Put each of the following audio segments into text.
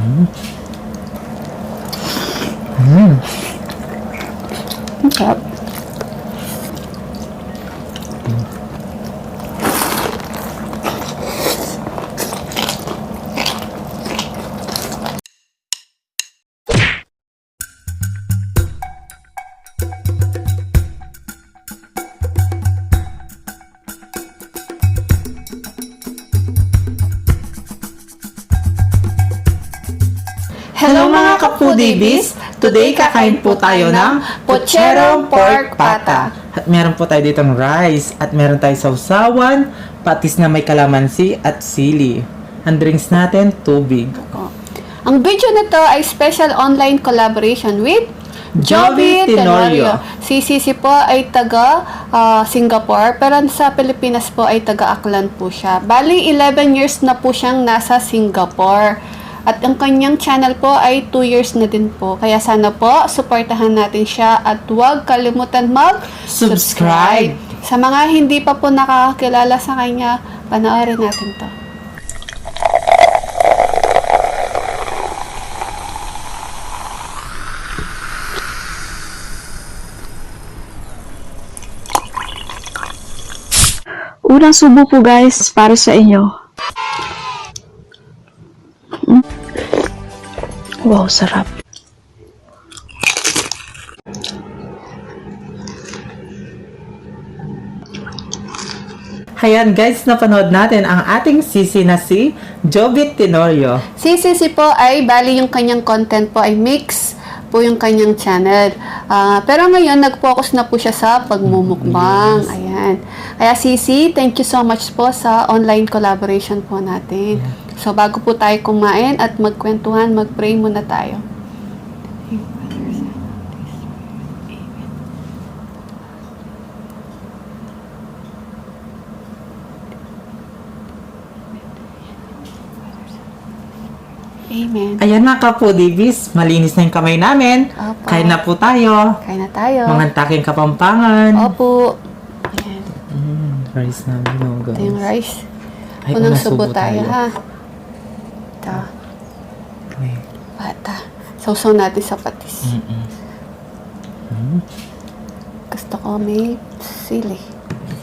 Ang sarap. Hello mga ka-foodies! Today kakain po tayo ng Pucherong Pork Pata. At meron po tayo ditong rice, at meron tayo sausawan, patis na may kalamansi at sili. Ang drinks natin, tubig. Ang video na to ay special online collaboration with Jovi Tenorio. Si Sisi po ay taga Singapore, pero sa Pilipinas po ay taga Aklan po siya. Bali, 11 years na po siyang nasa Singapore. At ang kanyang channel po ay 2 years na din po. Kaya sana po, supportahan natin siya at huwag kalimutan mag-subscribe. Sa mga hindi pa po nakakakilala sa kanya, panoorin natin to. Unang subo po guys, para sa inyo. Wow, sarap. Ayan guys, napanood natin ang ating sisi na si Jovi Tenorio. Si Sisi po ay, bali yung kanyang content po ay mix po yung kanyang channel. Pero ngayon, nag-focus na po siya sa pagmumukbang. Yes. Ayan. Kaya Sisi, thank you so much po sa online collaboration po natin. So, bago po tayo kumain at magkwentuhan, mag-pray muna tayo. Amen. Ayan mga ka-foodies, malinis na yung kamay namin. Opo. Kain na po tayo. Kain na tayo. Mga taking kapampangan. Opo. Ayan. Rice na binuga. Ito yung rice. Ay, Unang unang subo subo tayo, tayo. ha? Ito. Okay. Pata. Sausaw natin sa patis. Gusto ko may sili.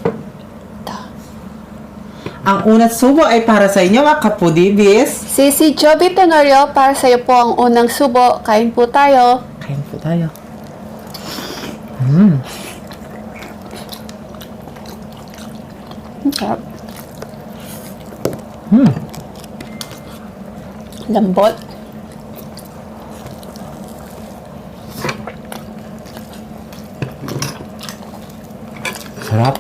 Ito. Ang unang subo ay para sa inyo mga ka-foodies. Si Jovi Tenorio, para sa iyo po ang unang subo. Kain po tayo. Kain po tayo. Ang sarap. Lambot. Sarap.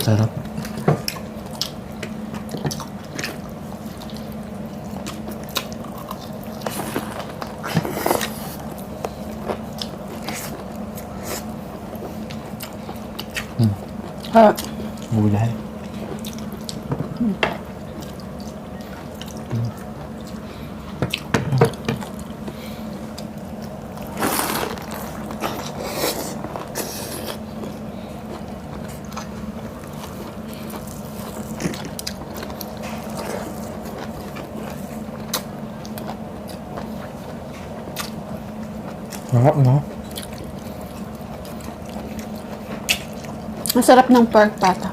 Sarap. Gulay. Sarap, no? Ang sarap ng pork pata.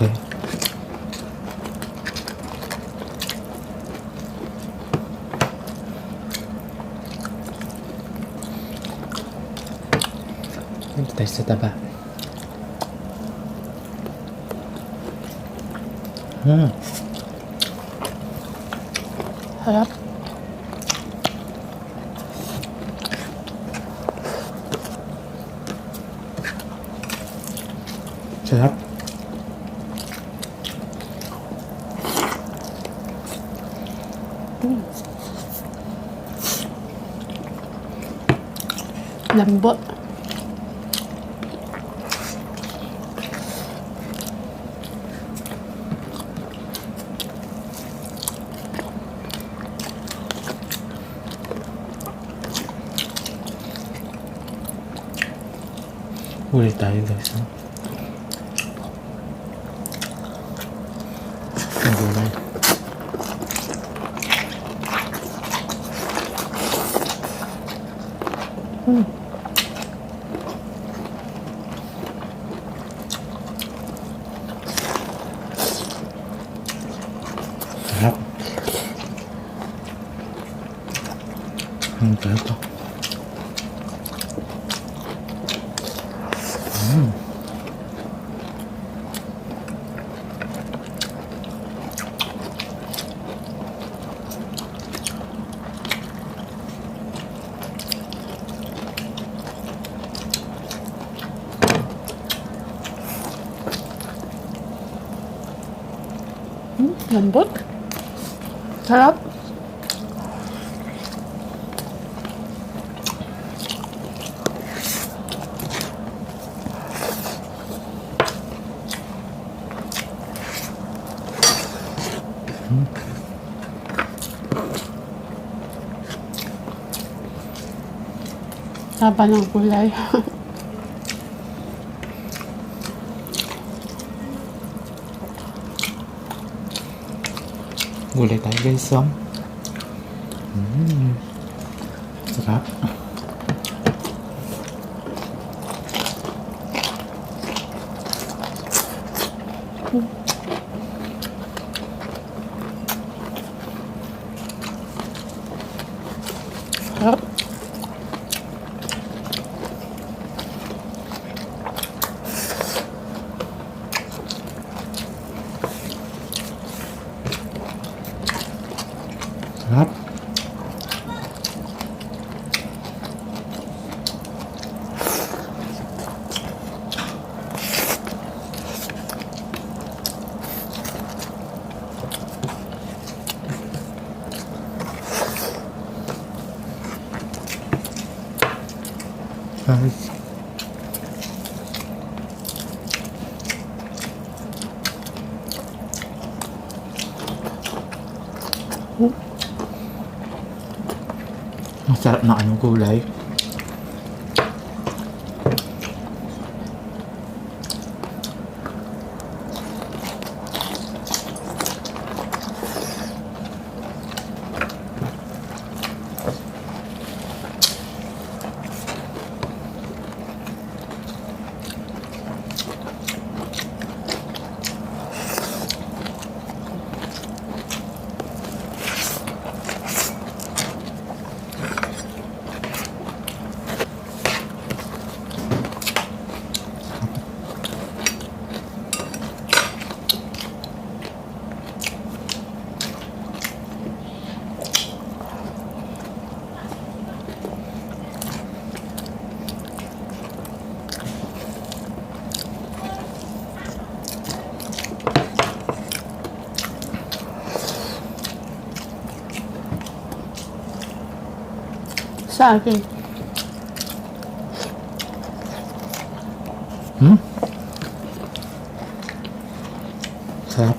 Okay. Dito tayo sa taba. Harap. Sarap. Lambot. Huli tayo guys. Ang gulay. Sarap. Ang sarap to. Lambot. Sarap. Taba ng gulay. Gulay tayo guys. Sarap. Sarap. Sarap. Guys. Ang sarap na ano gulay. Sa akin. Sarap.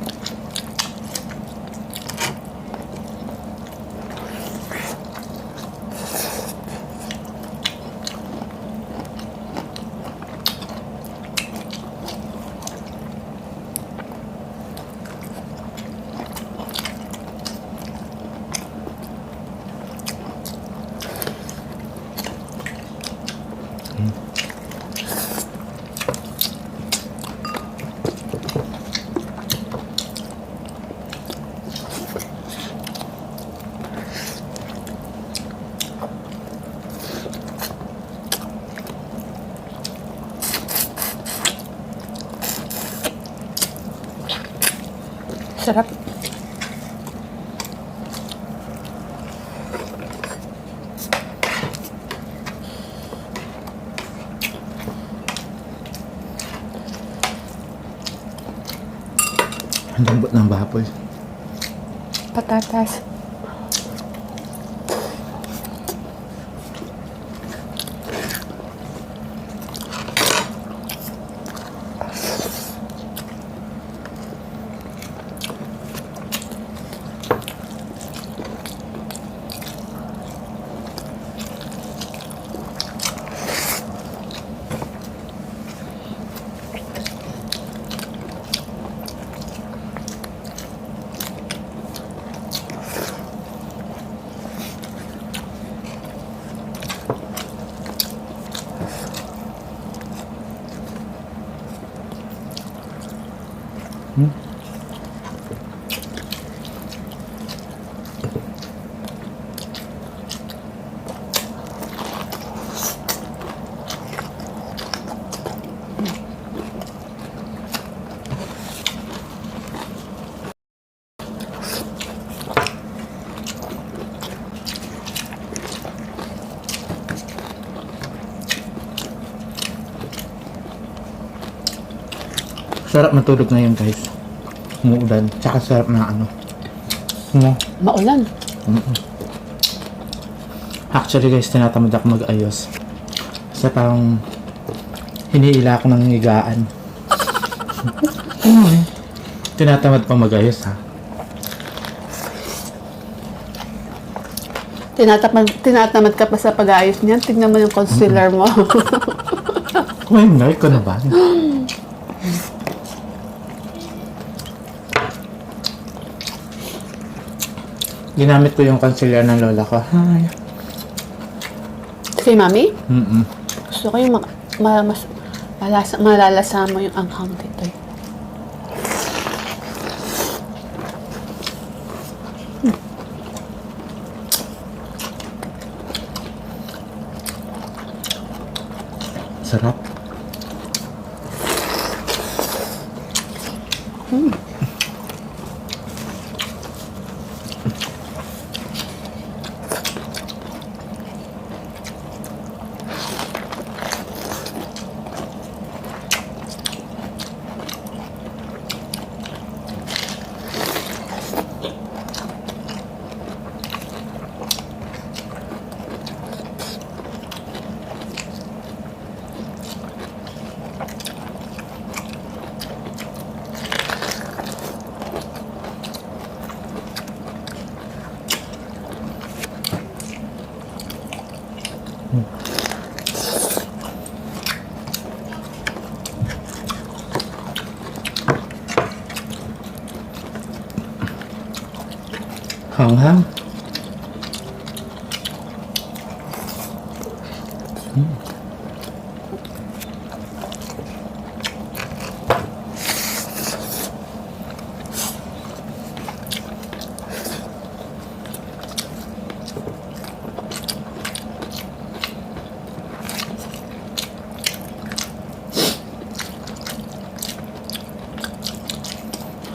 Sarap. Ang lambot ng baboy. Patatas. Sarap matulog ngayon guys. Umuulan. Tsaka sarap na ano. No? Maulan. Actually guys, tinatamad ako mag-ayos. Kasi parang hinihila ako ng higaan. Tinatamad pa mag-ayos ha. Tinatamad ka pa sa pag-aayos niyan. Tignan mo yung concealer mo. Kumain na, ikaw na ba? Ginamit ko yung concealer ng lola ko. Hi. Kay Mami? Mm-mm. Gusto ko yung malalasa mo yung anghang dito. Sarap. Hanghang.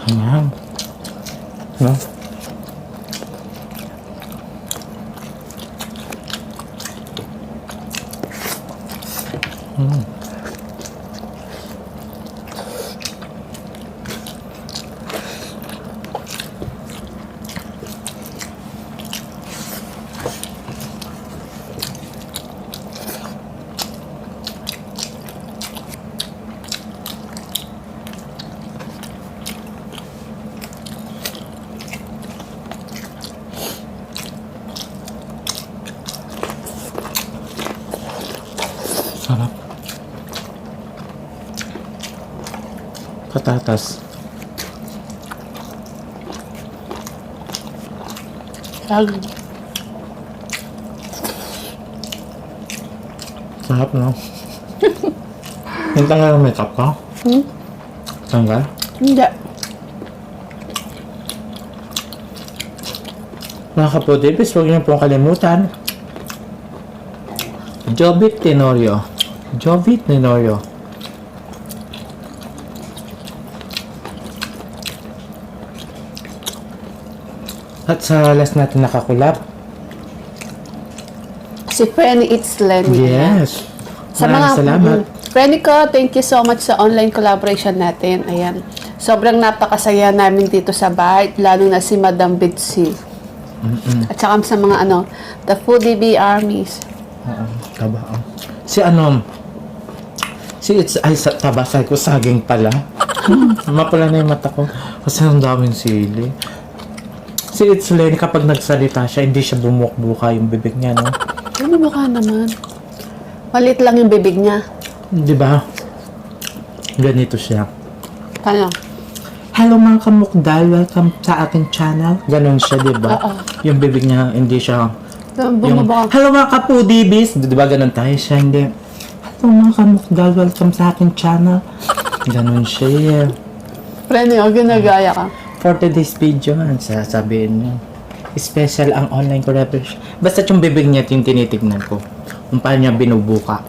Hanghang. No? Sarap. Patatas. Sarap, no? Yung tanggal ang makeup ka? Tanggal? Hindi. Mga kapodibis, huwag niyo pong kalimutan. Jovit Tenorio. Jovit Tenorio. At sa last natin nakakulap. Si Frenny It's Lenny. Yes. Sa Maraming salamat. Frenny ko, thank you so much sa online collaboration natin. Ayan. Sobrang napakasaya namin dito sa bahay, lalo na si Madam Bitsy. At saka sa mga the Foodie Bee Armies. Oo, taba. Si It's, ay, tabasay ko, saging pala. Mapula na yung mata ko. Kasi ang daming sili. Si It's Lenny, kapag nagsalita siya, hindi siya bumukbuka yung bibig niya, no? Ano mukha naman? Malit lang yung bibig niya. Di ba? Ganito siya. Paano? Hello mga kamukdal, welcome sa aking channel. Ganon siya, di ba? Oo. Yung bibig niya, hindi siya... Bumaba. Hello mga kapudibis! Di ba ganon tayo siya? Hindi. Hello mga kamukdal, welcome sa aking channel. Ganon siya. Frenny, ginagaya ka. For today's video, ang sasabihin niyo. Special ang online collaboration. Basta yung bibig niya, yung tinitignan ko. Kung paano niya binubuka.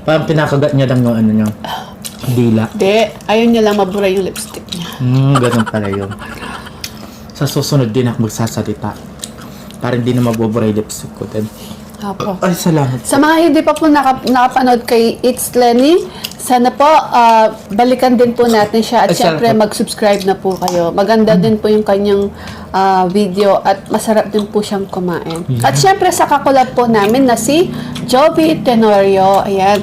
Parang pinakagat niya lang yung ano niya. Dila. Hindi. Ayun niya lang mabura yung lipstick niya. Ganun pala yun. Sa susunod din ako magsasalita. Para hindi na mabubura yung lipstick ko din. Apo. Ay, salamat. Sa mga hindi pa po nakapanood kay It's Lenny, sana po balikan din po natin siya at Ay, syempre salamat. mag-subscribe na po kayo. Maganda din po yung kanyang video at masarap din po siyang kumain. Yeah. At syempre sa kakulab po namin na si Joby Tenorio. Ayan.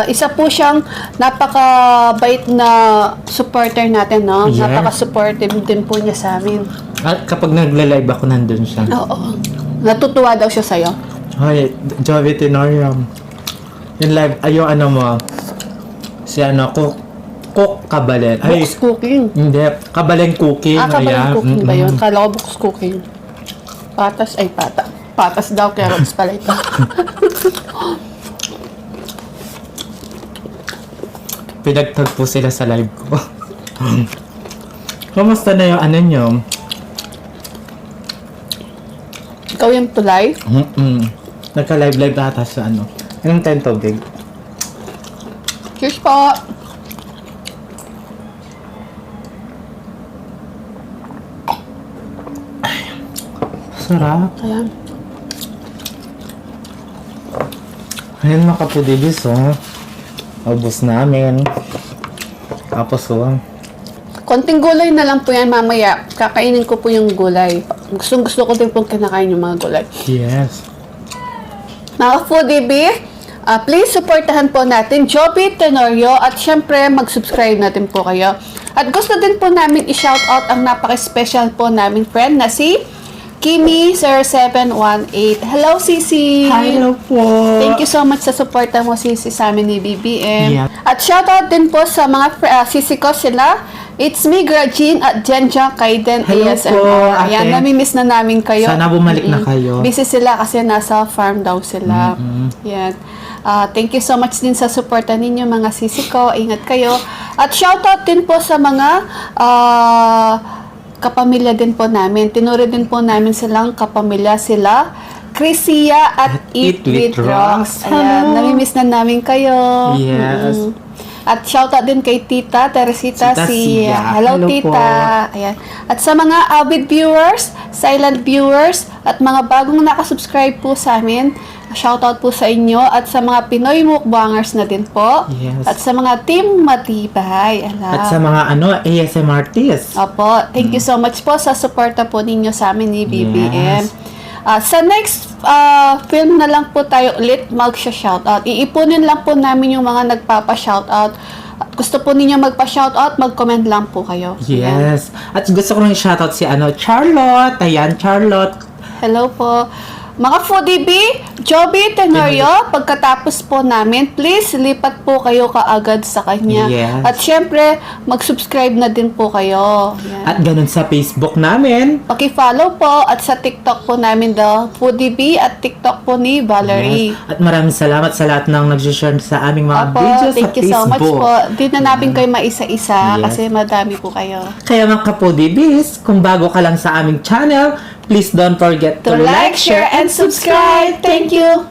Isa po siyang napakabait na supporter natin, no? Yeah. Napaka-supportive din po niya sa amin. At kapag nagla-live ako, nandun siya. Oo. Natutuwa daw siya sa'yo. Hoy, Jovi Tenorium. Yung live, yung ano mo, si Cook Kabalen. Ay, Box cooking. hindi, Kabalen Cooking. Kabalang ayan. cooking ba yun? Kala ko box cooking. Patas, ay pata. Patas daw, carrots pala ito. Pinagtagpo sila sa live ko. Kamusta na yung ano nyo? Ikaw yung tulay? Nagka-live ata sa ano. Anong tayong tubig? Cheers po! Sarap. Ayan. Ayun mga kapudibis, oh. Ubus namin. Tapos, oh. Konting gulay na lang po yan mamaya. Kakainin ko po yung gulay. Gusto ko din pong kinakain yung mga gulay. Yes. Mga foodie bee, please supportahan po natin Joby Tenorio at syempre mag-subscribe natin po kayo. At gusto din po namin i-shoutout ang napaka-special po namin friend na si Kimi0718. Hello, Sisi! Hello po! Thank you so much sa suporta mo, Sisi, sa amin ni BBM. Yeah. At shoutout din po sa mga Sisi ko sila. It's me, Grajin, at Jenja Kaiden Hello ASMR. po, Ayan, ate. namimiss na namin kayo. Sana bumalik na kayo. Busy sila kasi nasa farm daw sila. Yan. Thank you so much din sa suporta ninyo, mga sisi ko. Ingat kayo. At shoutout din po sa mga kapamilya din po namin. Tinuri din po namin silang kapamilya sila. Chrisia at Eat with Rocks. Ayan, namimiss na namin kayo. Yes. At shoutout din kay Tita Teresita Tita Sia. Sia. Hello, Hello Tita. Ayan. At sa mga avid viewers, silent viewers, at mga bagong nakasubscribe po sa amin, shoutout po sa inyo. At sa mga Pinoy mukbangers na din po. Yes. At sa mga Team Matibay. At sa mga ASM artists. Opo, thank you so much po sa suporta po ninyo sa amin ni BBM. Yes. Sa next film na lang po tayo ulit mag-shoutout. Iipunin lang po namin yung mga nagpapa-shoutout. Gusto po ninyo magpa-shoutout, mag-comment lang po kayo. Ayan. Yes. At gusto ko rin shoutout si Charlotte. Ayan, Charlotte. Hello po. Mga foodie bee, Joby Tenorio, pagkatapos po namin, please lipat po kayo kaagad sa kanya. Yes. At syempre, mag-subscribe na din po kayo. Ayan. At ganun sa Facebook namin. Paki-follow po at sa TikTok po namin The Foodie Bee at TikTok po ni Valerie. Yes. At maraming salamat sa lahat ng nag-share sa aming mga Opo, videos thank sa you so much Facebook. po. Di na namin kayo maisa-isa Yes. kasi madami po kayo. Kaya mga kapudibis, kung bago ka lang sa aming channel, please don't forget To like, share, and subscribe. Thank you!